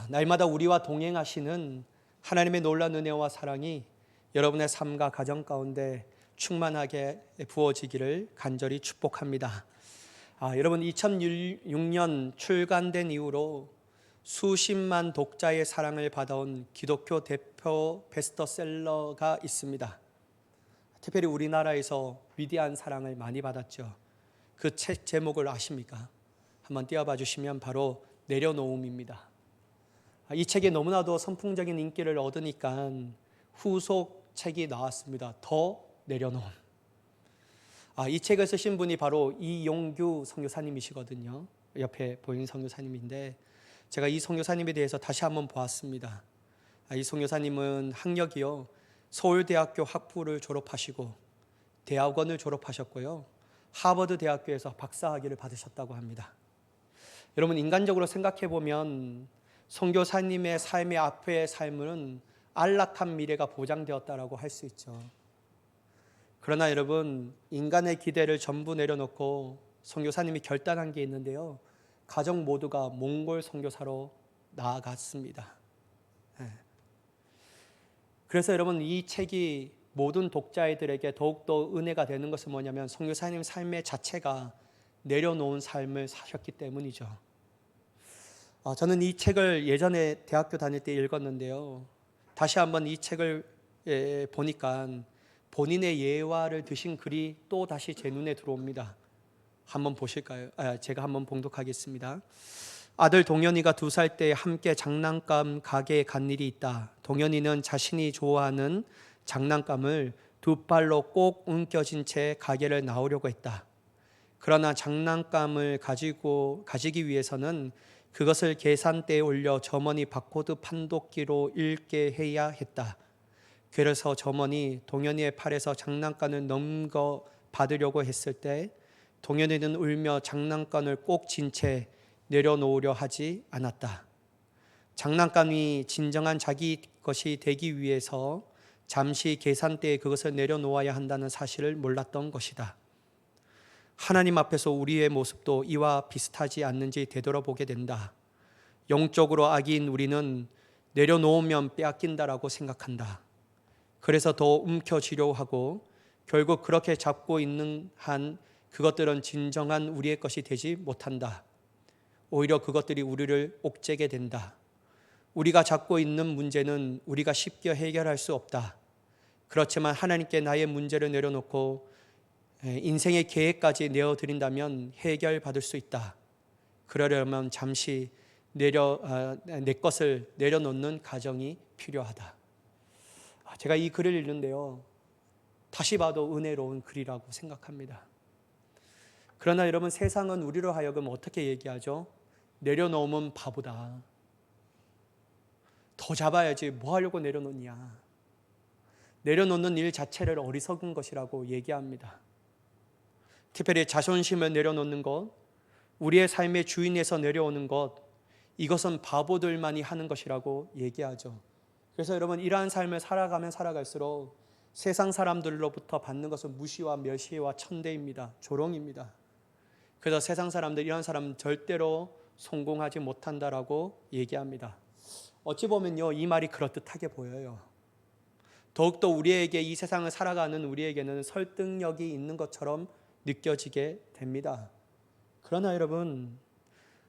날마다 우리와 동행하시는 하나님의 놀라운 은혜와 사랑이 여러분의 삶과 가정 가운데 충만하게 부어지기를 간절히 축복합니다. 여러분 2006년 출간된 이후로 수십만 독자의 사랑을 받아온 기독교 대표 베스트셀러가 있습니다. 특별히 우리나라에서 위대한 사랑을 많이 받았죠. 그 책 제목을 아십니까? 한번 띄워봐 주시면 바로 내려놓음입니다. 이 책이 너무나도 선풍적인 인기를 얻으니까 후속 책이 나왔습니다. 더 내려놓음. 이 책을 쓰신 분이 바로 이용규 선교사님이시거든요. 옆에 보이는 선교사님인데 제가 이 선교사님에 대해서 다시 한번 보았습니다. 이 선교사님은 학력이요, 서울대학교 학부를 졸업하시고 대학원을 졸업하셨고요, 하버드 대학교에서 박사학위를 받으셨다고 합니다. 여러분, 인간적으로 생각해 보면 선교사님의 삶의 앞의 삶은 안락한 미래가 보장되었다라고 할 수 있죠. 그러나 여러분, 인간의 기대를 전부 내려놓고 선교사님이 결단한 게 있는데요, 가족 모두가 몽골 선교사로 나아갔습니다. 그래서 여러분, 이 책이 모든 독자들에게 더욱더 은혜가 되는 것은 뭐냐면 선교사님 삶의 자체가 내려놓은 삶을 사셨기 때문이죠. 저는 이 책을 예전에 대학교 다닐 때 읽었는데요, 다시 한번 이 책을 보니까 본인의 예화를 드신 글이 또 다시 제 눈에 들어옵니다. 한번 보실까요? 제가 한번 봉독하겠습니다. 아들 동현이가 2살 때 함께 장난감 가게에 간 일이 있다. 동현이는 자신이 좋아하는 장난감을 2팔로 꼭 움켜쥔 채 가게를 나오려고 했다. 그러나 장난감을 가지기 위해서는 그것을 계산대에 올려 점원이 바코드 판독기로 읽게 해야 했다. 그래서 점원이 동현이의 팔에서 장난감을 넘겨 받으려고 했을 때 동현이는 울며 장난감을 꼭 쥔 채 내려놓으려 하지 않았다. 장난감이 진정한 자기 것이 되기 위해서 잠시 계산대에 그것을 내려놓아야 한다는 사실을 몰랐던 것이다. 하나님 앞에서 우리의 모습도 이와 비슷하지 않는지 되돌아보게 된다. 영적으로 악인 우리는 내려놓으면 빼앗긴다라고 생각한다. 그래서 더 움켜쥐려고 하고 결국 그렇게 잡고 있는 한 그것들은 진정한 우리의 것이 되지 못한다. 오히려 그것들이 우리를 옥죄게 된다. 우리가 잡고 있는 문제는 우리가 쉽게 해결할 수 없다. 그렇지만 하나님께 나의 문제를 내려놓고 인생의 계획까지 내어드린다면 해결받을 수 있다. 그러려면 잠시 내 것을 내려놓는 과정이 필요하다. 제가 이 글을 읽는데요, 다시 봐도 은혜로운 글이라고 생각합니다. 그러나 여러분, 세상은 우리로 하여금 어떻게 얘기하죠? 내려놓으면 바보다. 더 잡아야지, 뭐 하려고 내려놓냐. 내려놓는 일 자체를 어리석은 것이라고 얘기합니다. 특별히 자존심을 내려놓는 것, 우리의 삶의 주인에서 내려오는 것, 이것은 바보들만이 하는 것이라고 얘기하죠. 그래서 여러분, 이러한 삶을 살아가면 살아갈수록 세상 사람들로부터 받는 것은 무시와 멸시와 천대입니다. 조롱입니다. 그래서 세상 사람들, 이런 사람은 절대로 성공하지 못한다라고 얘기합니다. 어찌 보면요, 이 말이 그럴듯하게 보여요. 더욱더 우리에게, 이 세상을 살아가는 우리에게는 설득력이 있는 것처럼 느껴지게 됩니다. 그러나 여러분,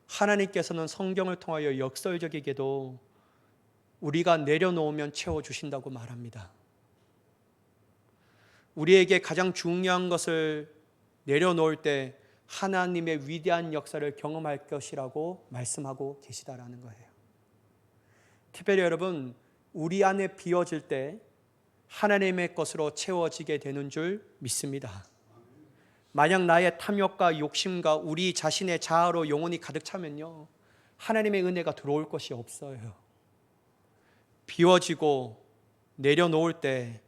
하나님께서는 성경을 통하여 역설적이게도 우리가 내려놓으면 채워주신다고 말합니다. 우리에게 가장 중요한 것을 내려놓을 때 하나님의 위대한 역사를 경험할 것이라고 말씀하고 계시다라는 거예요. 특별히 여러분, 우리 안에 비워질 때 하나님의 것으로 채워지게 되는 줄 믿습니다. 만약 나의 탐욕과 욕심과 우리 자신의 자아로 영혼이 가득 차면요, 하나님의 은혜가 들어올 것이 없어요. 비워지고 내려놓을 때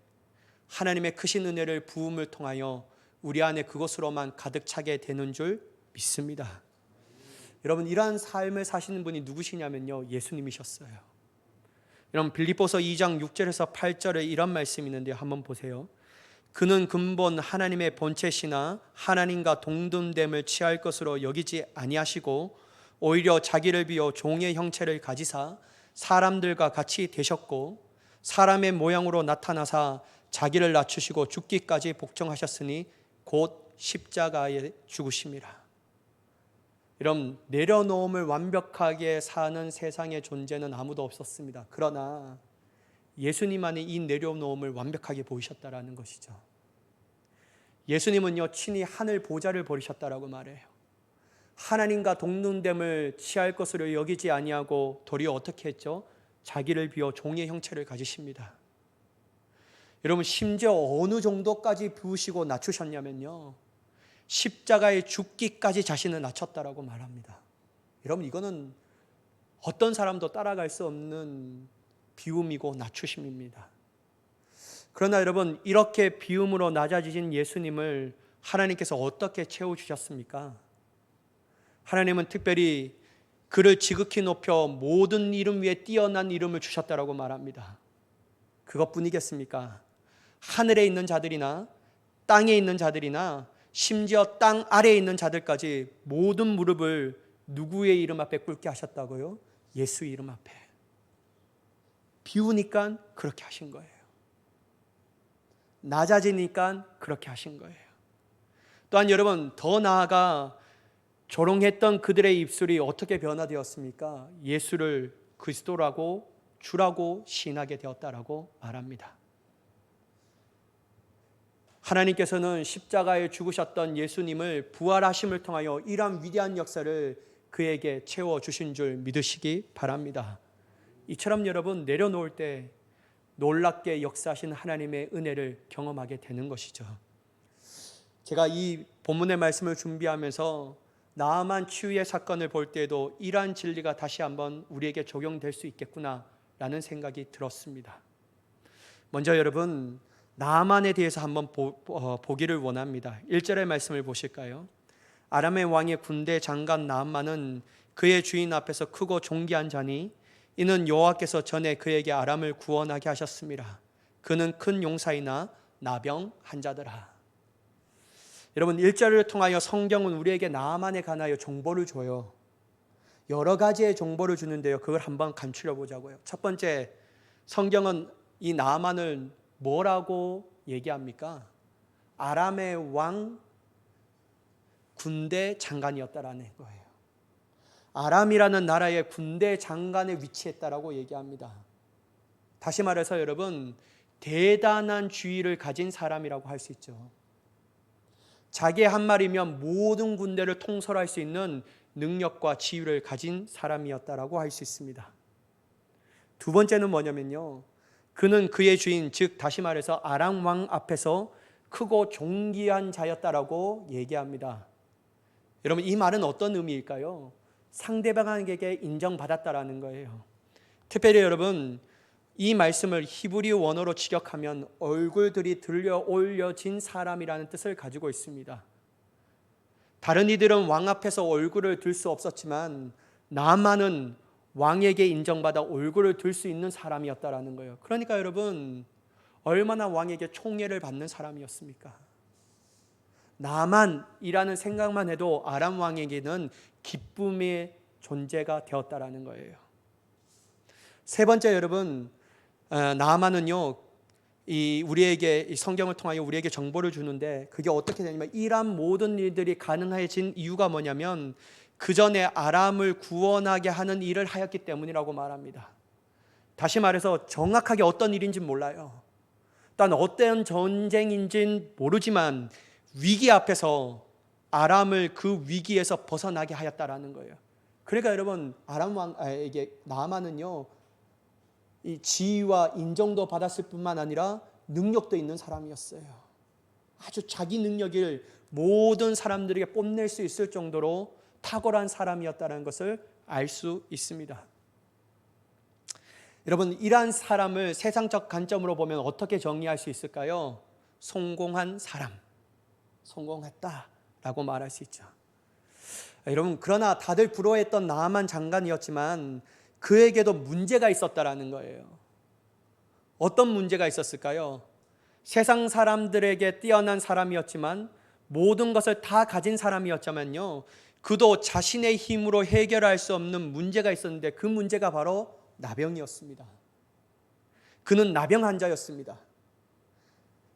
하나님의 크신 은혜를 부음을 통하여 우리 안에 그것으로만 가득 차게 되는 줄 믿습니다. 여러분, 이러한 삶을 사시는 분이 누구시냐면요, 예수님이셨어요. 여러분, 빌립보서 2장 6절에서 8절에 이런 말씀이 있는데 한번 보세요. 그는 근본 하나님의 본체시나 하나님과 동등됨을 취할 것으로 여기지 아니하시고 오히려 자기를 비워 종의 형체를 가지사 사람들과 같이 되셨고 사람의 모양으로 나타나사 자기를 낮추시고 죽기까지 복종하셨으니 곧 십자가에 죽으심이라. 이런 내려놓음을 완벽하게 사는 세상의 존재는 아무도 없었습니다. 그러나 예수님만이 이 내려놓음을 완벽하게 보이셨다라는 것이죠. 예수님은요 친히 하늘 보좌를 버리셨다라고 말해요. 하나님과 동등됨을 취할 것으로 여기지 아니하고 도리어 어떻게 했죠? 자기를 비워 종의 형체를 가지십니다. 여러분 심지어 어느 정도까지 부으시고 낮추셨냐면요 십자가에 죽기까지 자신을 낮췄다라고 말합니다. 여러분 이거는 어떤 사람도 따라갈 수 없는 비움이고 낮추심입니다. 그러나 여러분 이렇게 비움으로 낮아지신 예수님을 하나님께서 어떻게 채워주셨습니까? 하나님은 특별히 그를 지극히 높여 모든 이름 위에 뛰어난 이름을 주셨다라고 말합니다. 그것뿐이겠습니까? 하늘에 있는 자들이나 땅에 있는 자들이나 심지어 땅 아래에 있는 자들까지 모든 무릎을 누구의 이름 앞에 꿇게 하셨다고요? 예수의 이름 앞에. 비우니까 그렇게 하신 거예요. 낮아지니까 그렇게 하신 거예요. 또한 여러분 더 나아가 조롱했던 그들의 입술이 어떻게 변화되었습니까? 예수를 그리스도라고 주라고 시인하게 되었다라고 말합니다. 하나님께서는 십자가에 죽으셨던 예수님을 부활하심을 통하여 이러한 위대한 역사를 그에게 채워주신 줄 믿으시기 바랍니다. 이처럼 여러분 내려놓을 때 놀랍게 역사하신 하나님의 은혜를 경험하게 되는 것이죠. 제가 이 본문의 말씀을 준비하면서 나아만 치유의 사건을 볼 때에도 이러한 진리가 다시 한번 우리에게 적용될 수 있겠구나라는 생각이 들었습니다. 먼저 여러분 나아만에 대해서 한번 보기를 원합니다. 1절의 말씀을 보실까요? 아람의 왕의 군대 장관 나아만은 그의 주인 앞에서 크고 존귀한 자니 이는 여호와께서 전에 그에게 아람을 구원하게 하셨습니다. 그는 큰 용사이나 나병 환자더라. 여러분 1절을 통하여 성경은 우리에게 나아만에 관하여 정보를 줘요. 여러 가지의 정보를 주는데요. 그걸 한번 감추려 보자고요. 첫 번째, 성경은 이 나아만을 뭐라고 얘기합니까? 아람의 왕 군대 장관이었다라는 거예요. 아람이라는 나라의 군대 장관에 위치했다라고 얘기합니다. 다시 말해서 여러분 대단한 주의를 가진 사람이라고 할 수 있죠. 자기 한 말이면 모든 군대를 통솔할 수 있는 능력과 지위를 가진 사람이었다라고 할 수 있습니다. 두 번째는 뭐냐면요. 그는 그의 주인, 즉 다시 말해서 아람 왕 앞에서 크고 존귀한 자였다라고 얘기합니다. 여러분 이 말은 어떤 의미일까요? 상대방에게 인정받았다라는 거예요. 특별히 여러분 이 말씀을 히브리 원어로 직역하면 얼굴들이 들려 올려진 사람이라는 뜻을 가지고 있습니다. 다른 이들은 왕 앞에서 얼굴을 들 수 없었지만 나아만은 왕에게 인정받아 얼굴을 들 수 있는 사람이었다라는 거예요. 그러니까 여러분 얼마나 왕에게 총애를 받는 사람이었습니까? 나만이라는 생각만 해도 아람 왕에게는 기쁨의 존재가 되었다라는 거예요. 세 번째 여러분 나아만은요 우리에게 이 성경을 통하여 우리에게 정보를 주는데 그게 어떻게 되냐면 이러한 모든 일들이 가능해진 이유가 뭐냐면 그 전에 아람을 구원하게 하는 일을 하였기 때문이라고 말합니다. 다시 말해서 정확하게 어떤 일인지 몰라요. 일단 어떤 전쟁인지는 모르지만 위기 앞에서 아람을 그 위기에서 벗어나게 하였다라는 거예요. 그러니까 여러분 아람 왕에게 나아만은요 이 지위와 인정도 받았을 뿐만 아니라 능력도 있는 사람이었어요. 아주 자기 능력을 모든 사람들에게 뽐낼 수 있을 정도로 탁월한 사람이었다는 것을 알 수 있습니다. 여러분 이러한 사람을 세상적 관점으로 보면 어떻게 정리할 수 있을까요? 성공한 사람, 성공했다라고 말할 수 있죠. 여러분 그러나 다들 부러워했던 나아만 장관이었지만 그에게도 문제가 있었다라는 거예요. 어떤 문제가 있었을까요? 세상 사람들에게 뛰어난 사람이었지만 모든 것을 다 가진 사람이었지만요 그도 자신의 힘으로 해결할 수 없는 문제가 있었는데 그 문제가 바로 나병이었습니다. 그는 나병 환자였습니다.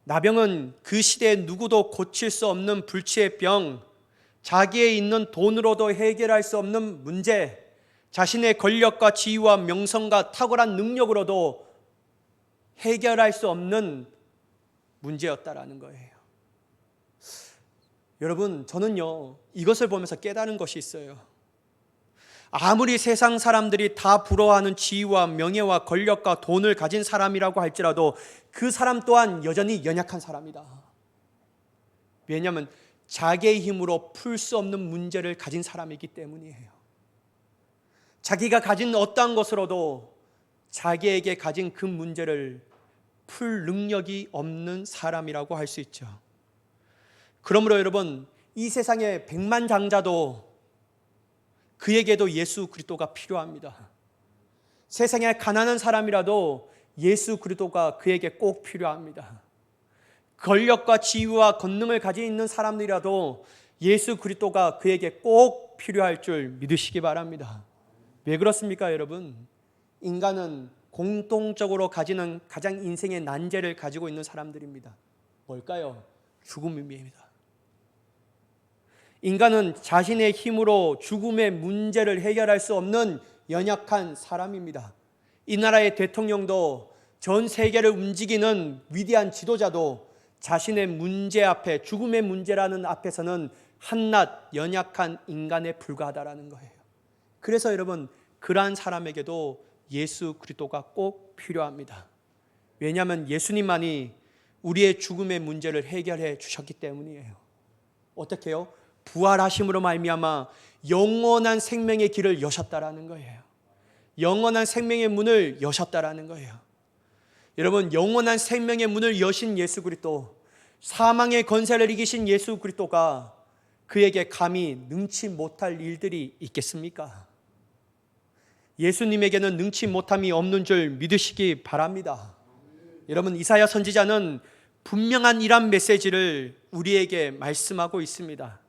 나병은 그 시대에 누구도 고칠 수 없는 불치의 병, 자기의 있는 돈으로도 해결할 수 없는 문제, 자신의 권력과 지위와 명성과 탁월한 능력으로도 해결할 수 없는 문제였다라는 거예요. 여러분, 저는요, 이것을 보면서 깨달은 것이 있어요. 아무리 세상 사람들이 다 부러워하는 지위와 명예와 권력과 돈을 가진 사람이라고 할지라도 그 사람 또한 여전히 연약한 사람이다. 왜냐하면 자기의 힘으로 풀 수 없는 문제를 가진 사람이기 때문이에요. 자기가 가진 어떠한 것으로도 자기에게 가진 그 문제를 풀 능력이 없는 사람이라고 할 수 있죠. 그러므로 여러분, 이 세상의 백만장자도 그에게도 예수 그리스도가 필요합니다. 세상에 가난한 사람이라도 예수 그리스도가 그에게 꼭 필요합니다. 권력과 지위와 권능을 가지고 있는 사람들이라도 예수 그리스도가 그에게 꼭 필요할 줄 믿으시기 바랍니다. 왜 그렇습니까, 여러분? 인간은 공통적으로 가지는 가장 인생의 난제를 가지고 있는 사람들입니다. 뭘까요? 죽음입니다. 인간은 자신의 힘으로 죽음의 문제를 해결할 수 없는 연약한 사람입니다. 이 나라의 대통령도 전 세계를 움직이는 위대한 지도자도 자신의 문제 앞에, 죽음의 문제라는 앞에서는 한낱 연약한 인간에 불과하다라는 거예요. 그래서 여러분, 그러한 사람에게도 예수 그리스도가 꼭 필요합니다. 왜냐하면 예수님만이 우리의 죽음의 문제를 해결해 주셨기 때문이에요. 어떻게 해요? 부활하심으로 말미암아 영원한 생명의 길을 여셨다라는 거예요. 영원한 생명의 문을 여셨다라는 거예요. 여러분, 영원한 생명의 문을 여신 예수 그리스도, 사망의 권세를 이기신 예수 그리스도가 그에게 감히 능치 못할 일들이 있겠습니까? 예수님에게는 능치 못함이 없는 줄 믿으시기 바랍니다. 여러분, 이사야 선지자는 분명한 이런 메시지를 우리에게 말씀하고 있습니다.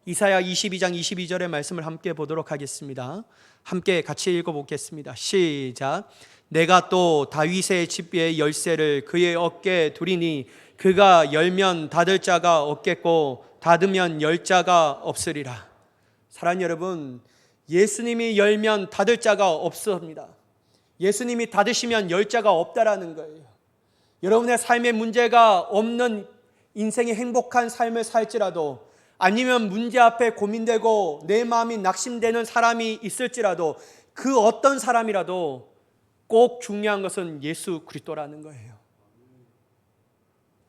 이사야 22장 22절의 말씀을 함께 보도록 하겠습니다. 함께 같이 읽어보겠습니다. 시작. 내가 또 다윗의 집의 열쇠를 그의 어깨에 두리니 그가 열면 닫을 자가 없겠고 닫으면 열 자가 없으리라. 사랑하는 여러분, 예수님이 열면 닫을 자가 없습니다. 예수님이 닫으시면 열 자가 없다라는 거예요. 여러분의 삶에 문제가 없는 인생의 행복한 삶을 살지라도, 아니면 문제 앞에 고민되고 내 마음이 낙심되는 사람이 있을지라도, 그 어떤 사람이라도 꼭 중요한 것은 예수 그리스도라는 거예요.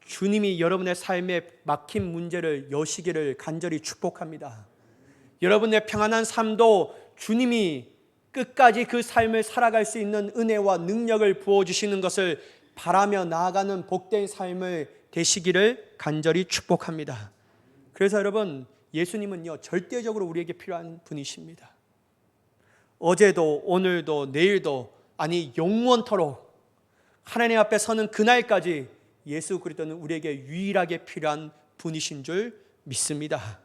주님이 여러분의 삶에 막힌 문제를 여시기를 간절히 축복합니다. 여러분의 평안한 삶도 주님이 끝까지 그 삶을 살아갈 수 있는 은혜와 능력을 부어주시는 것을 바라며 나아가는 복된 삶을 되시기를 간절히 축복합니다. 그래서 여러분, 예수님은요, 절대적으로 우리에게 필요한 분이십니다. 어제도 오늘도 내일도, 아니 영원토록 하나님 앞에 서는 그날까지 예수 그리스도는 우리에게 유일하게 필요한 분이신 줄 믿습니다.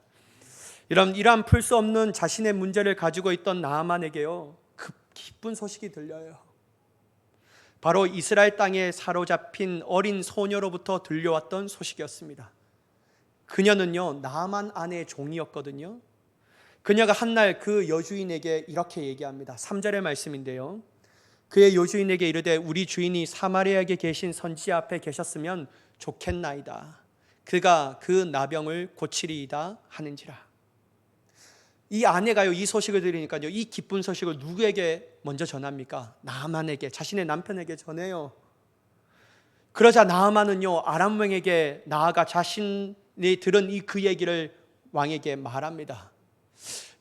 이러한 풀 수 없는 자신의 문제를 가지고 있던 나아만에게요, 기쁜 소식이 들려요. 바로 이스라엘 땅에 사로잡힌 어린 소녀로부터 들려왔던 소식이었습니다. 그녀는요, 나아만 아내의 종이었거든요. 그녀가 한날 그 여주인에게 이렇게 얘기합니다. 3절의 말씀인데요, 그의 여주인에게 이르되 우리 주인이 사마리아에 계신 선지 앞에 계셨으면 좋겠나이다. 그가 그 나병을 고치리이다 하는지라. 이 아내가요, 이 소식을 들으니까요, 이 기쁜 소식을 누구에게 먼저 전합니까? 나아만에게, 자신의 남편에게 전해요. 그러자 나아만은요, 아람 왕에게 나아가 자신이 들은 그 얘기를 왕에게 말합니다.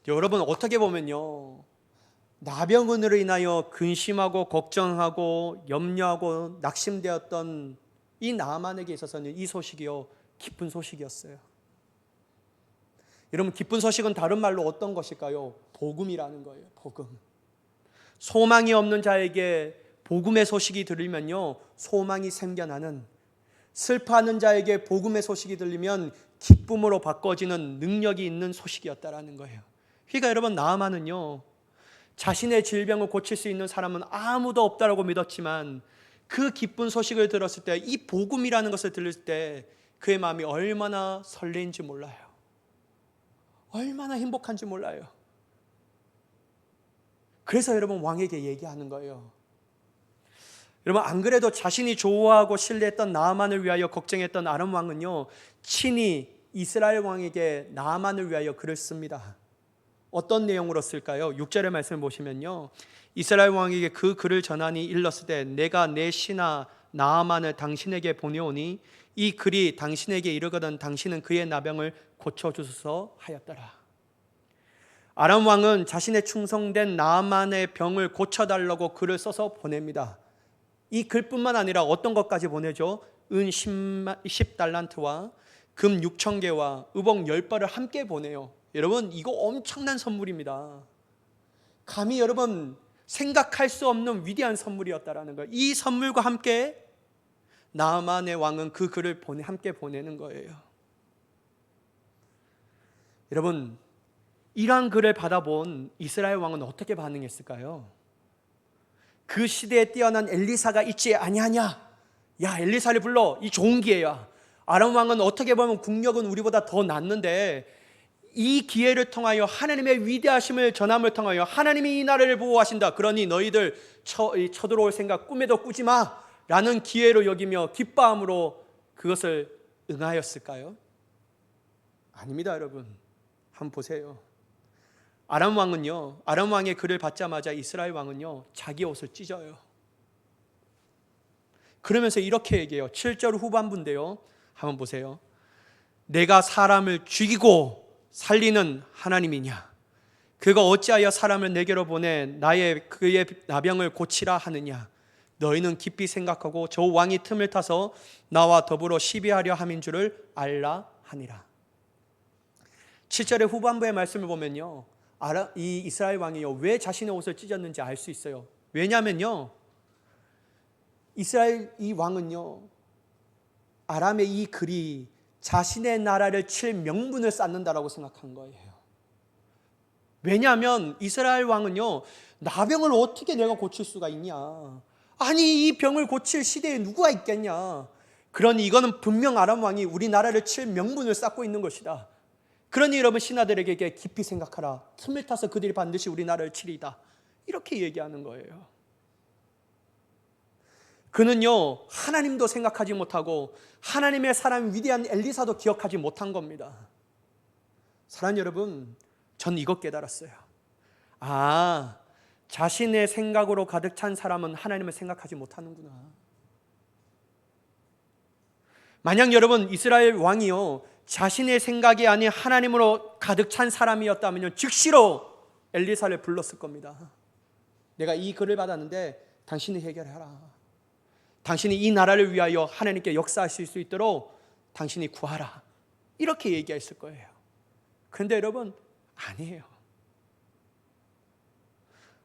여러분, 어떻게 보면요, 나병으로 인하여 근심하고 걱정하고 염려하고 낙심되었던 이 나아만에게 있어서는 이 소식이요, 기쁜 소식이었어요. 여러분, 기쁜 소식은 다른 말로 어떤 것일까요? 복음이라는 거예요. 복음. 소망이 없는 자에게 복음의 소식이 들리면요, 소망이 생겨나는, 슬퍼하는 자에게 복음의 소식이 들리면 기쁨으로 바꿔지는 능력이 있는 소식이었다라는 거예요. 그러니까 여러분, 나아만은요, 자신의 질병을 고칠 수 있는 사람은 아무도 없다라고 믿었지만 그 기쁜 소식을 들었을 때, 이 복음이라는 것을 들을 때 그의 마음이 얼마나 설레인지 몰라요. 얼마나 행복한지 몰라요. 그래서 여러분, 왕에게 얘기하는 거예요. 여러분, 안 그래도 자신이 좋아하고 신뢰했던 나아만을 위하여 걱정했던 아람 왕은요, 친히 이스라엘 왕에게 나아만을 위하여 글을 씁니다. 어떤 내용으로 쓸까요? 6절의 말씀을 보시면요, 이스라엘 왕에게 그 글을 전하니 일렀을 때 내가 내 신하 나아만을 당신에게 보내오니 이 글이 당신에게 이르거든 당신은 그의 나병을 고쳐주소서 하였더라. 아람 왕은 자신의 충성된 나아만의 병을 고쳐달라고 글을 써서 보냅니다. 이 글뿐만 아니라 어떤 것까지 보내죠? 은 10달란트와 금 6,000개와 의복 10벌을 함께 보내요. 여러분, 이거 엄청난 선물입니다. 감히 여러분 생각할 수 없는 위대한 선물이었다라는 거예요. 이 선물과 함께 나아만의 왕은 그 글을 함께 보내는 거예요. 여러분, 이러한 글을 받아본 이스라엘 왕은 어떻게 반응했을까요? 그 시대에 뛰어난 엘리사가 있지 아니하냐? 야, 엘리사를 불러. 이 좋은 기회야. 아람 왕은 어떻게 보면 국력은 우리보다 더 낫는데 이 기회를 통하여 하나님의 위대하심을 전함을 통하여 하나님이 이 나라를 보호하신다. 그러니 너희들 쳐들어올 생각 꿈에도 꾸지 마. 라는 기회로 여기며 기뻐함으로 그것을 응하였을까요? 아닙니다, 여러분. 한번 보세요. 아람 왕의 글을 받자마자 이스라엘 왕은요, 자기 옷을 찢어요. 그러면서 이렇게 얘기해요. 7절 후반부인데요, 한번 보세요. 내가 사람을 죽이고 살리는 하나님이냐? 그가 어찌하여 사람을 내게로 보내 그의 나병을 고치라 하느냐? 너희는 깊이 생각하고 저 왕이 틈을 타서 나와 더불어 시비하려 함인 줄을 알라 하니라. 7절의 후반부의 말씀을 보면요, 이 이스라엘 왕이요, 왜 자신의 옷을 찢었는지 알 수 있어요. 왜냐하면요, 이스라엘 이 왕은요, 아람의 이 글이 자신의 나라를 칠 명분을 쌓는다라고 생각한 거예요. 왜냐하면 이스라엘 왕은요, 나병을 어떻게 내가 고칠 수가 있냐? 아니, 이 병을 고칠 시대에 누구가 있겠냐? 그러니 이거는 분명 아람 왕이 우리나라를 칠 명분을 쌓고 있는 것이다. 그러니 여러분, 신하들에게 깊이 생각하라. 틈을 타서 그들이 반드시 우리나라를 치리다. 이렇게 얘기하는 거예요. 그는요, 하나님도 생각하지 못하고 하나님의 사람 위대한 엘리사도 기억하지 못한 겁니다. 사랑하는 여러분, 전 이것 깨달았어요. 아, 자신의 생각으로 가득 찬 사람은 하나님을 생각하지 못하는구나. 만약 여러분, 이스라엘 왕이요, 자신의 생각이 아닌 하나님으로 가득 찬 사람이었다면 즉시로 엘리사를 불렀을 겁니다. 내가 이 글을 받았는데 당신이 해결해라. 당신이 이 나라를 위하여 하나님께 역사하실 수 있도록 당신이 구하라. 이렇게 얘기했을 거예요. 그런데 여러분, 아니에요.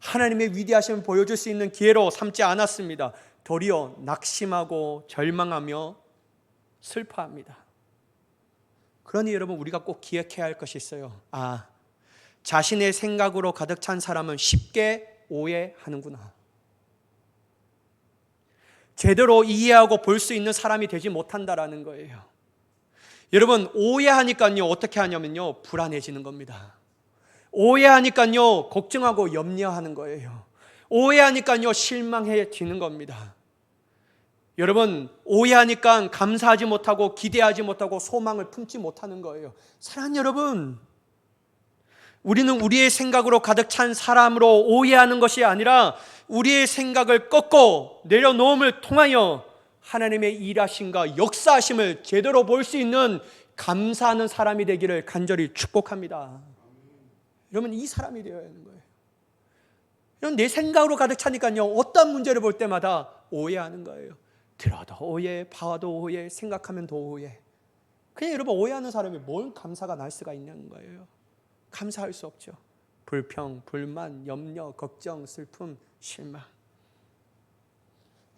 하나님의 위대하심을 보여줄 수 있는 기회로 삼지 않았습니다. 도리어 낙심하고 절망하며 슬퍼합니다. 그러니 여러분, 우리가 꼭 기억해야 할 것이 있어요. 아, 자신의 생각으로 가득 찬 사람은 쉽게 오해하는구나. 제대로 이해하고 볼 수 있는 사람이 되지 못한다라는 거예요. 여러분, 오해하니까요, 어떻게 하냐면요, 불안해지는 겁니다. 오해하니까요, 걱정하고 염려하는 거예요. 오해하니까요, 실망해지는 겁니다. 여러분, 오해하니까 감사하지 못하고 기대하지 못하고 소망을 품지 못하는 거예요. 사랑하는 여러분, 우리는 우리의 생각으로 가득 찬 사람으로 오해하는 것이 아니라 우리의 생각을 꺾고 내려놓음을 통하여 하나님의 일하심과 역사하심을 제대로 볼 수 있는 감사하는 사람이 되기를 간절히 축복합니다. 여러분, 이 사람이 되어야 하는 거예요. 여러분, 내 생각으로 가득 차니까요, 어떤 문제를 볼 때마다 오해하는 거예요. 들어도 오해, 봐도 오해, 생각하면 더 오해. 그냥 여러분, 오해하는 사람이 뭘 감사가 날 수가 있는 거예요. 감사할 수 없죠. 불평, 불만, 염려, 걱정, 슬픔, 실망.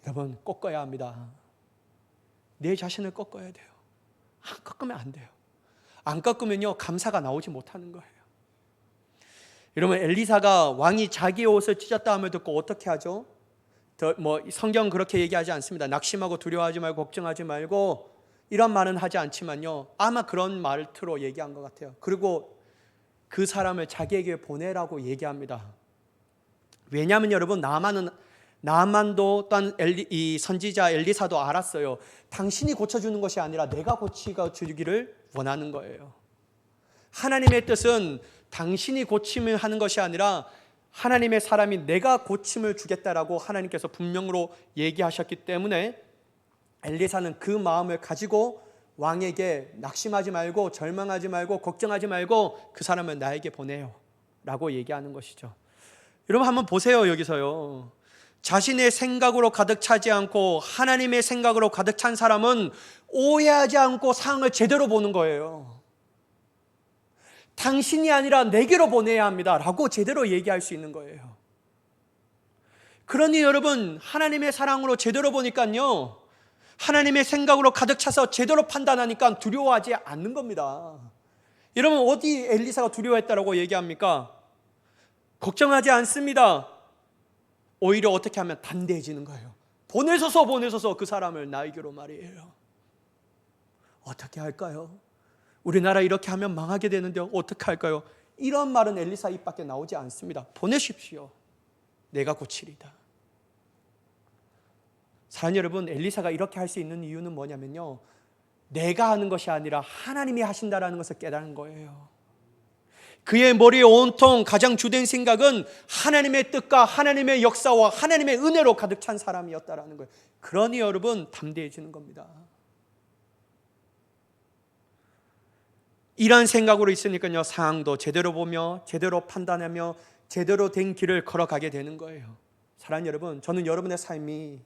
여러분, 꺾어야 합니다. 내 자신을 꺾어야 돼요. 안 꺾으면 안 돼요. 안 꺾으면요, 감사가 나오지 못하는 거예요. 여러분, 엘리사가 왕이 자기의 옷을 찢었다 함을 듣고 어떻게 하죠? 성경 그렇게 얘기하지 않습니다. 낙심하고 두려워하지 말고 걱정하지 말고 이런 말은 하지 않지만요, 아마 그런 말투로 얘기한 것 같아요. 그리고 그 사람을 자기에게 보내라고 얘기합니다. 왜냐하면 여러분, 나만도 또한 이 선지자 엘리사도 알았어요. 당신이 고쳐주는 것이 아니라 내가 고쳐주기를 원하는 거예요. 하나님의 뜻은 당신이 고침을 하는 것이 아니라 하나님의 사람이 내가 고침을 주겠다라고 하나님께서 분명으로 얘기하셨기 때문에 엘리사는 그 마음을 가지고 왕에게 낙심하지 말고 절망하지 말고 걱정하지 말고 그 사람을 나에게 보내요 라고 얘기하는 것이죠. 여러분, 한번 보세요. 여기서요, 자신의 생각으로 가득 차지 않고 하나님의 생각으로 가득 찬 사람은 오해하지 않고 상황을 제대로 보는 거예요. 당신이 아니라 내게로 보내야 합니다 라고 제대로 얘기할 수 있는 거예요. 그러니 여러분, 하나님의 사랑으로 제대로 보니까요, 하나님의 생각으로 가득 차서 제대로 판단하니까 두려워하지 않는 겁니다. 여러분, 어디 엘리사가 두려워했다라고 얘기합니까? 걱정하지 않습니다. 오히려 어떻게 하면 담대해지는 거예요. 보내소서 그 사람을 나에게로 말이에요. 어떻게 할까요? 우리나라 이렇게 하면 망하게 되는데 어떻게 할까요? 이런 말은 엘리사 입 밖에 나오지 않습니다. 보내십시오. 내가 고치리다. 사랑하는 여러분, 엘리사가 이렇게 할 수 있는 이유는 뭐냐면요, 내가 하는 것이 아니라 하나님이 하신다라는 것을 깨달은 거예요. 그의 머리에 온통 가장 주된 생각은 하나님의 뜻과 하나님의 역사와 하나님의 은혜로 가득 찬 사람이었다라는 거예요. 그러니 여러분, 담대해지는 겁니다. 이런 생각으로 있으니까요, 상황도 제대로 보며 제대로 판단하며 제대로 된 길을 걸어가게 되는 거예요. 사랑하는 여러분, 저는 여러분의 삶이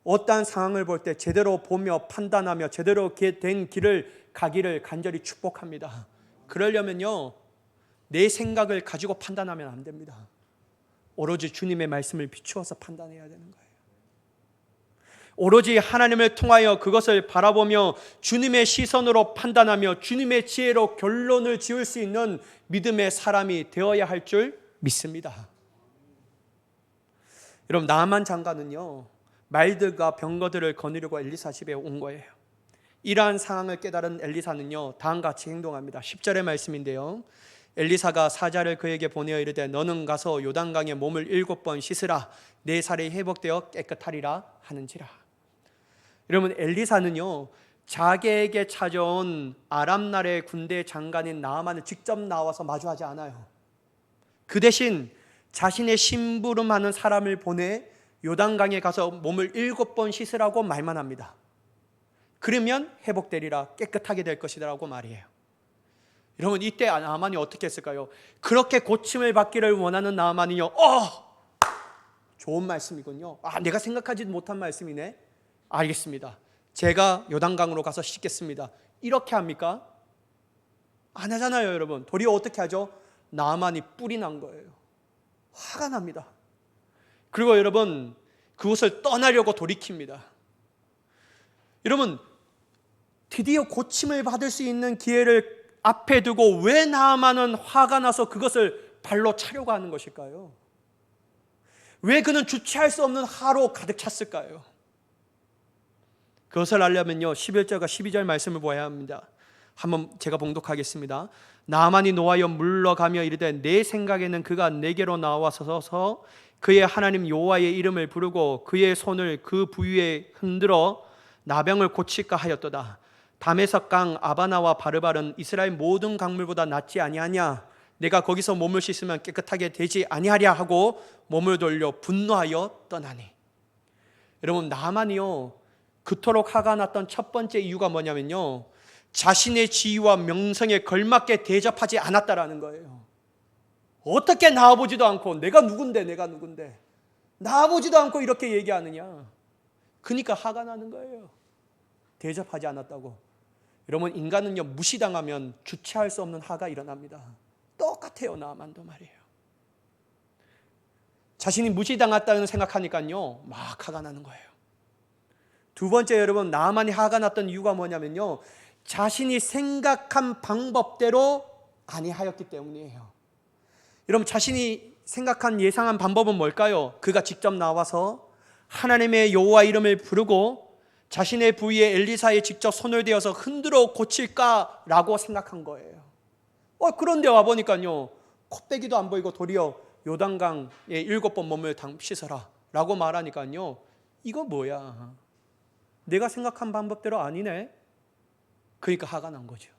어떠한 상황을 볼 때 제대로 보며 판단하며 제대로 된 길을 가기를 간절히 축복합니다. 그러려면요, 내 생각을 가지고 판단하면 안 됩니다. 오로지 주님의 말씀을 비추어서 판단해야 되는 거예요. 오로지 하나님을 통하여 그것을 바라보며 주님의 시선으로 판단하며 주님의 지혜로 결론을 지을 수 있는 믿음의 사람이 되어야 할 줄 믿습니다. 여러분, 나만 장관은요, 말들과 병거들을 거느리고 엘리사 집에 온 거예요. 이러한 상황을 깨달은 엘리사는요, 다음과 같이 행동합니다. 10절의 말씀인데요, 엘리사가 사자를 그에게 보내어 이르되 너는 가서 요단강에 몸을 7번 씻으라. 내 살이 회복되어 깨끗하리라 하는지라. 여러분, 엘리사는요, 자기에게 찾아온 아람 나라의 군대 장관인 나아만을 직접 나와서 마주하지 않아요. 그 대신 자신의 심부름하는 사람을 보내 요단강에 가서 몸을 7번 씻으라고 말만 합니다. 그러면 회복되리라, 깨끗하게 될 것이라고 말이에요. 여러분, 이때 나아만이 어떻게 했을까요? 그렇게 고침을 받기를 원하는 나아만이요, 좋은 말씀이군요. 내가 생각하지 못한 말씀이네. 알겠습니다. 제가 요단강으로 가서 씻겠습니다. 이렇게 합니까? 안 하잖아요. 여러분, 도리어 어떻게 하죠? 나아만이 뿔이 난 거예요. 화가 납니다. 그리고 여러분, 그곳을 떠나려고 돌이킵니다. 여러분, 드디어 고침을 받을 수 있는 기회를 앞에 두고 왜 나아만은 화가 나서 그것을 발로 차려고 하는 것일까요? 왜 그는 주체할 수 없는 화로 가득 찼을까요? 그것을 알려면요, 11절과 12절 말씀을 보아야 합니다. 한번 제가 봉독하겠습니다. 나아만이 노하여 물러가며 이르되 내 생각에는 그가 내게로 나와서서 그의 하나님 여호와의 이름을 부르고 그의 손을 그 부위에 흔들어 나병을 고칠까 하였도다. 다메섹 강 아바나와 바르발은 이스라엘 모든 강물보다 낫지 아니하냐? 내가 거기서 몸을 씻으면 깨끗하게 되지 아니하랴 하고 몸을 돌려 분노하여 떠나니. 여러분, 나아만이요, 그토록 화가 났던 첫 번째 이유가 뭐냐면요, 자신의 지위와 명성에 걸맞게 대접하지 않았다라는 거예요. 어떻게 나와보지도 않고 내가 누군데 나와보지도 않고 이렇게 얘기하느냐. 그러니까 화가 나는 거예요. 대접하지 않았다고. 여러분, 인간은요, 무시당하면 주체할 수 없는 화가 일어납니다. 똑같아요. 나아만도 말이에요. 자신이 무시당했다는 생각하니까요, 막 화가 나는 거예요. 두 번째, 여러분, 나아만이 화가 났던 이유가 뭐냐면요, 자신이 생각한 방법대로 아니하였기 때문이에요. 여러분, 자신이 생각한 예상한 방법은 뭘까요? 그가 직접 나와서 하나님의 여호와 이름을 부르고 자신의 부위에 엘리사에 직접 손을 대어서 흔들어 고칠까라고 생각한 거예요. 그런데 와보니까요, 콧배기도 안 보이고 도리어 요단강에 7번 몸을 씻어라 라고 말하니까요, 이거 뭐야, 내가 생각한 방법대로 아니네. 그러니까 화가 난 거죠.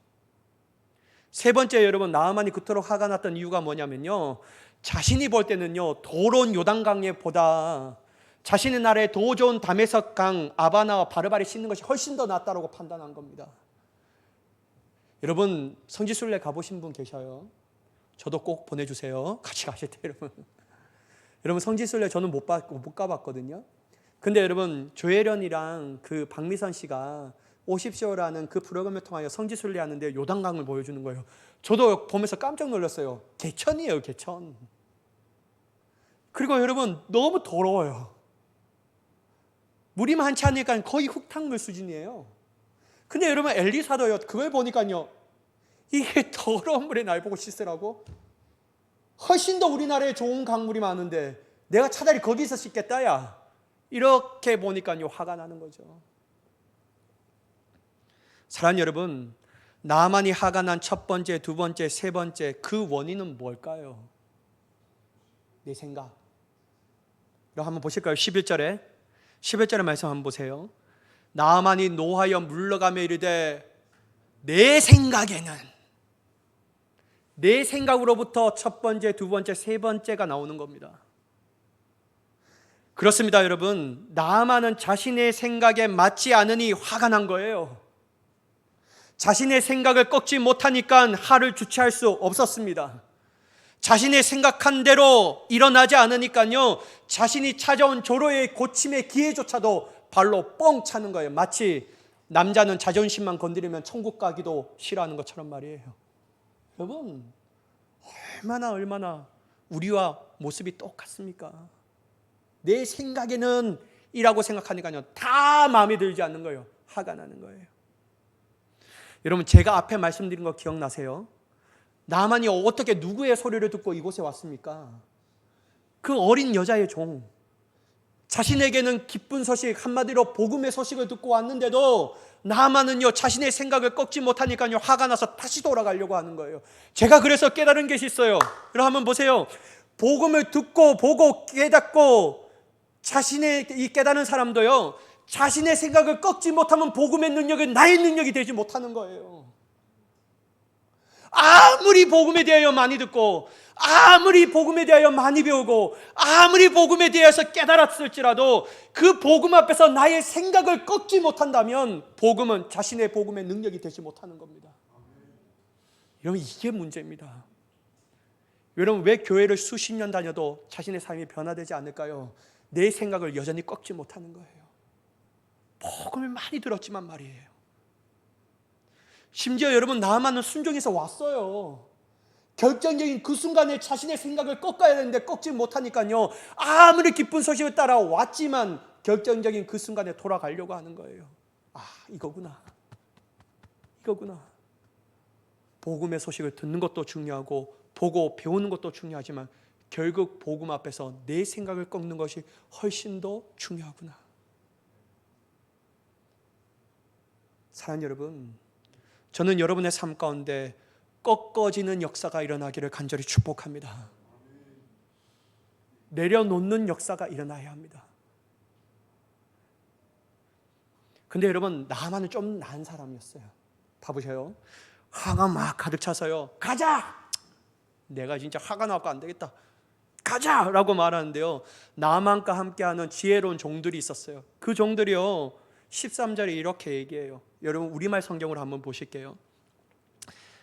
세 번째, 여러분, 나아만이 그토록 화가 났던 이유가 뭐냐면요, 자신이 볼 때는요, 더러운 요단강에 보다 자신의 나라에 더 좋은 다메섹 강 아바나와 바르바리 씻는 것이 훨씬 더 낫다고 판단한 겁니다. 여러분, 성지순례 가보신 분 계셔요? 저도 꼭 보내주세요. 같이 가실 때 여러분. 여러분, 성지순례 저는 못 가봤거든요. 근데 여러분, 조혜련이랑 그 박미선 씨가 오십시오라는 그 프로그램을 통하여 성지순례 하는데 요단강을 보여주는 거예요. 저도 보면서 깜짝 놀랐어요. 개천이에요, 개천. 그리고 여러분, 너무 더러워요. 물이 많지 않으니까 거의 흙탕물 수준이에요. 근데 여러분, 엘리사도요, 그걸 보니까요, 이게 더러운 물에 날 보고 씻으라고? 훨씬 더 우리나라에 좋은 강물이 많은데 내가 차라리 거기서 씻겠다 야, 이렇게 보니까요, 화가 나는 거죠. 사랑하는 여러분, 나만이 화가 난 첫 번째, 두 번째, 세 번째, 그 원인은 뭘까요? 내 생각. 그럼 한번 보실까요? 11절의 말씀 한번 보세요. 나만이 노하여 물러가며 이르되 내 생각으로부터 첫 번째, 두 번째, 세 번째가 나오는 겁니다. 그렇습니다, 여러분. 나아만은 자신의 생각에 맞지 않으니 화가 난 거예요. 자신의 생각을 꺾지 못하니까 화를 주체할 수 없었습니다. 자신의 생각한 대로 일어나지 않으니까요, 자신이 찾아온 조로의 고침의 기회조차도 발로 뻥 차는 거예요. 마치 남자는 자존심만 건드리면 천국 가기도 싫어하는 것처럼 말이에요. 여러분, 얼마나 우리와 모습이 똑같습니까? 내 생각에는 이라고 생각하니까요, 다 마음에 들지 않는 거예요. 화가 나는 거예요. 여러분, 제가 앞에 말씀드린 거 기억나세요? 나만이 어떻게 누구의 소리를 듣고 이곳에 왔습니까? 그 어린 여자의 종, 자신에게는 기쁜 소식, 한마디로 복음의 소식을 듣고 왔는데도 나만은요, 자신의 생각을 꺾지 못하니까요, 화가 나서 다시 돌아가려고 하는 거예요. 제가 그래서 깨달은 것이 있어요. 여러분, 한번 보세요. 복음을 듣고 보고 깨닫고 자신의 이 깨닫는 사람도요, 자신의 생각을 꺾지 못하면 복음의 능력은 나의 능력이 되지 못하는 거예요. 아무리 복음에 대하여 많이 듣고, 아무리 복음에 대하여 많이 배우고, 아무리 복음에 대해서 깨달았을지라도 그 복음 앞에서 나의 생각을 꺾지 못한다면 복음은 자신의 복음의 능력이 되지 못하는 겁니다. 여러분, 이게 문제입니다. 여러분, 왜 교회를 수십 년 다녀도 자신의 삶이 변화되지 않을까요? 내 생각을 여전히 꺾지 못하는 거예요. 복음을 많이 들었지만 말이에요. 심지어 여러분, 나아만은 순종해서 왔어요. 결정적인 그 순간에 자신의 생각을 꺾어야 되는데 꺾지 못하니까요, 아무리 기쁜 소식을 따라 왔지만 결정적인 그 순간에 돌아가려고 하는 거예요. 이거구나. 복음의 소식을 듣는 것도 중요하고 보고 배우는 것도 중요하지만 결국 복음 앞에서 내 생각을 꺾는 것이 훨씬 더 중요하구나. 사랑하는 여러분, 저는 여러분의 삶 가운데 꺾어지는 역사가 일어나기를 간절히 축복합니다. 내려놓는 역사가 일어나야 합니다. 근데 여러분, 나만은 좀 나은 사람이었어요. 봐보세요. 화가 막 가득 차서요, 가자! 내가 진짜 화가 나고 안 되겠다, 가자! 라고 말하는데요, 나만과 함께하는 지혜로운 종들이 있었어요. 그 종들이요, 13절에 이렇게 얘기해요. 여러분, 우리말 성경으로 한번 보실게요.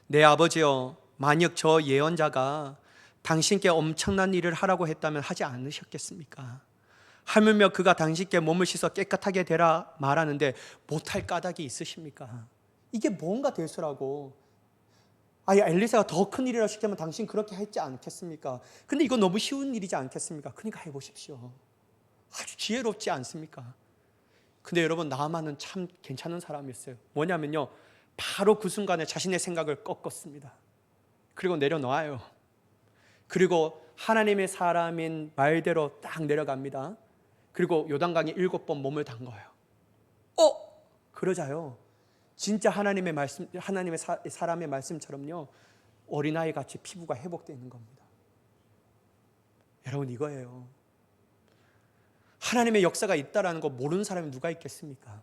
내 아버지여, 만약 저 예언자가 당신께 엄청난 일을 하라고 했다면 하지 않으셨겠습니까? 하물며 그가 당신께 몸을 씻어 깨끗하게 되라 말하는데 못할 까닭이 있으십니까? 이게 뭔가 대수라고. 엘리사가 더 큰 일이라 시키면 당신 그렇게 했지 않겠습니까? 근데 이거 너무 쉬운 일이지 않겠습니까? 그러니까 해보십시오. 아주 지혜롭지 않습니까? 근데 여러분, 나아만은 참 괜찮은 사람이었어요. 뭐냐면요, 바로 그 순간에 자신의 생각을 꺾었습니다. 그리고 내려놓아요. 그리고 하나님의 사람인 말대로 딱 내려갑니다. 그리고 요단강에 7번 몸을 담가요. 그러자요, 진짜 하나님의 말씀, 하나님의 사람의 말씀처럼요, 어린아이 같이 피부가 회복되는 겁니다. 여러분, 이거예요. 하나님의 역사가 있다라는 거 모르는 사람이 누가 있겠습니까?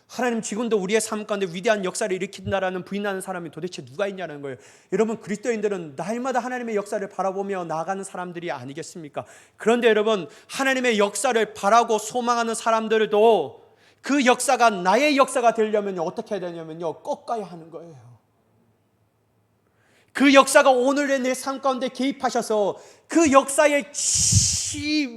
하나님 지금도 우리의 삶 가운데 위대한 역사를 일으킨다라는 부인하는 사람이 도대체 누가 있냐는 거예요. 여러분, 그리스도인들은 날마다 하나님의 역사를 바라보며 나아가는 사람들이 아니겠습니까? 그런데 여러분, 하나님의 역사를 바라고 소망하는 사람들도 그 역사가 나의 역사가 되려면 어떻게 해야 되냐면요, 꺾어야 하는 거예요. 그 역사가 오늘의 내 삶 가운데 개입하셔서 그 역사의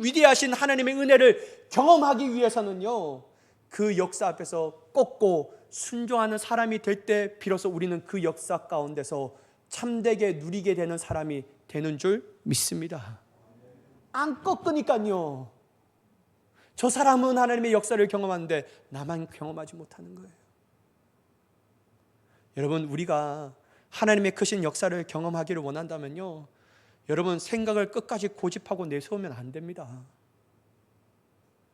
위대하신 하나님의 은혜를 경험하기 위해서는요, 그 역사 앞에서 꺾고 순종하는 사람이 될 때 비로소 우리는 그 역사 가운데서 참되게 누리게 되는 사람이 되는 줄 믿습니다. 안 꺾으니까요, 저 사람은 하나님의 역사를 경험하는데 나만 경험하지 못하는 거예요. 여러분, 우리가 하나님의 크신 역사를 경험하기를 원한다면요, 여러분, 생각을 끝까지 고집하고 내세우면 안 됩니다.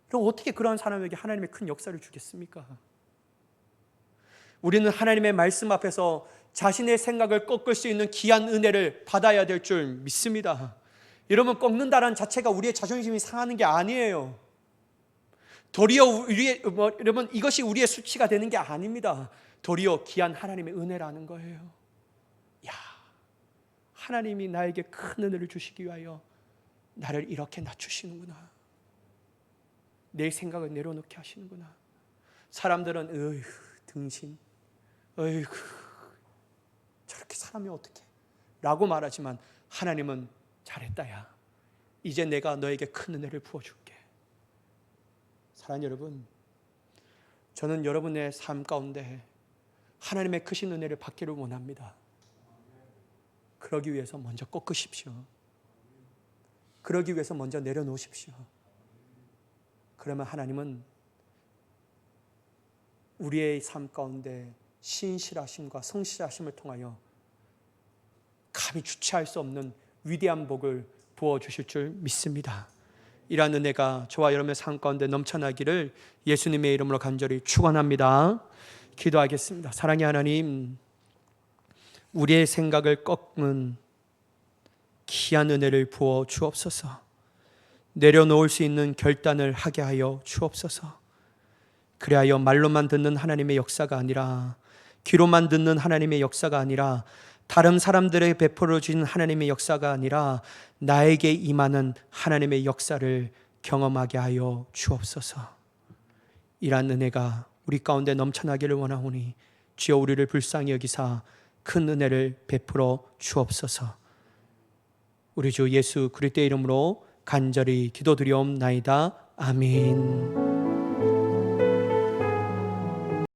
그럼 어떻게 그러한 사람에게 하나님의 큰 역사를 주겠습니까? 우리는 하나님의 말씀 앞에서 자신의 생각을 꺾을 수 있는 귀한 은혜를 받아야 될 줄 믿습니다. 여러분, 꺾는다는 자체가 우리의 자존심이 상하는 게 아니에요. 도리어 여러분, 이것이 우리의 수치가 되는 게 아닙니다. 도리어 귀한 하나님의 은혜라는 거예요. 야, 하나님이 나에게 큰 은혜를 주시기 위하여 나를 이렇게 낮추시는구나. 내 생각을 내려놓게 하시는구나. 사람들은 어휴, 등신, 어휴, 저렇게 사람이 어떻게 라고 말하지만 하나님은 잘했다, 야, 이제 내가 너에게 큰 은혜를 부어줄게. 사랑하는 여러분, 저는 여러분의 삶 가운데 하나님의 크신 은혜를 받기를 원합니다. 그러기 위해서 먼저 꺾으십시오. 그러기 위해서 먼저 내려놓으십시오. 그러면 하나님은 우리의 삶 가운데 신실하심과 성실하심을 통하여 감히 주체할 수 없는 위대한 복을 부어주실 줄 믿습니다. 이러한 은혜가 저와 여러분의 삶 가운데 넘쳐나기를 예수님의 이름으로 간절히 축원합니다. 기도하겠습니다. 사랑의 하나님, 우리의 생각을 꺾는 귀한 은혜를 부어 주옵소서. 내려놓을 수 있는 결단을 하게 하여 주옵소서. 그리하여 말로만 듣는 하나님의 역사가 아니라, 귀로만 듣는 하나님의 역사가 아니라, 다른 사람들에게 베풀어 주신 하나님의 역사가 아니라 나에게 임하는 하나님의 역사를 경험하게 하여 주옵소서. 이러한 은혜가 우리 가운데 넘쳐나기를 원하오니 주여 우리를 불쌍히 여기사 큰 은혜를 베풀어 주옵소서. 우리 주 예수 그리스도의 이름으로 간절히 기도드리옵나이다. 아멘.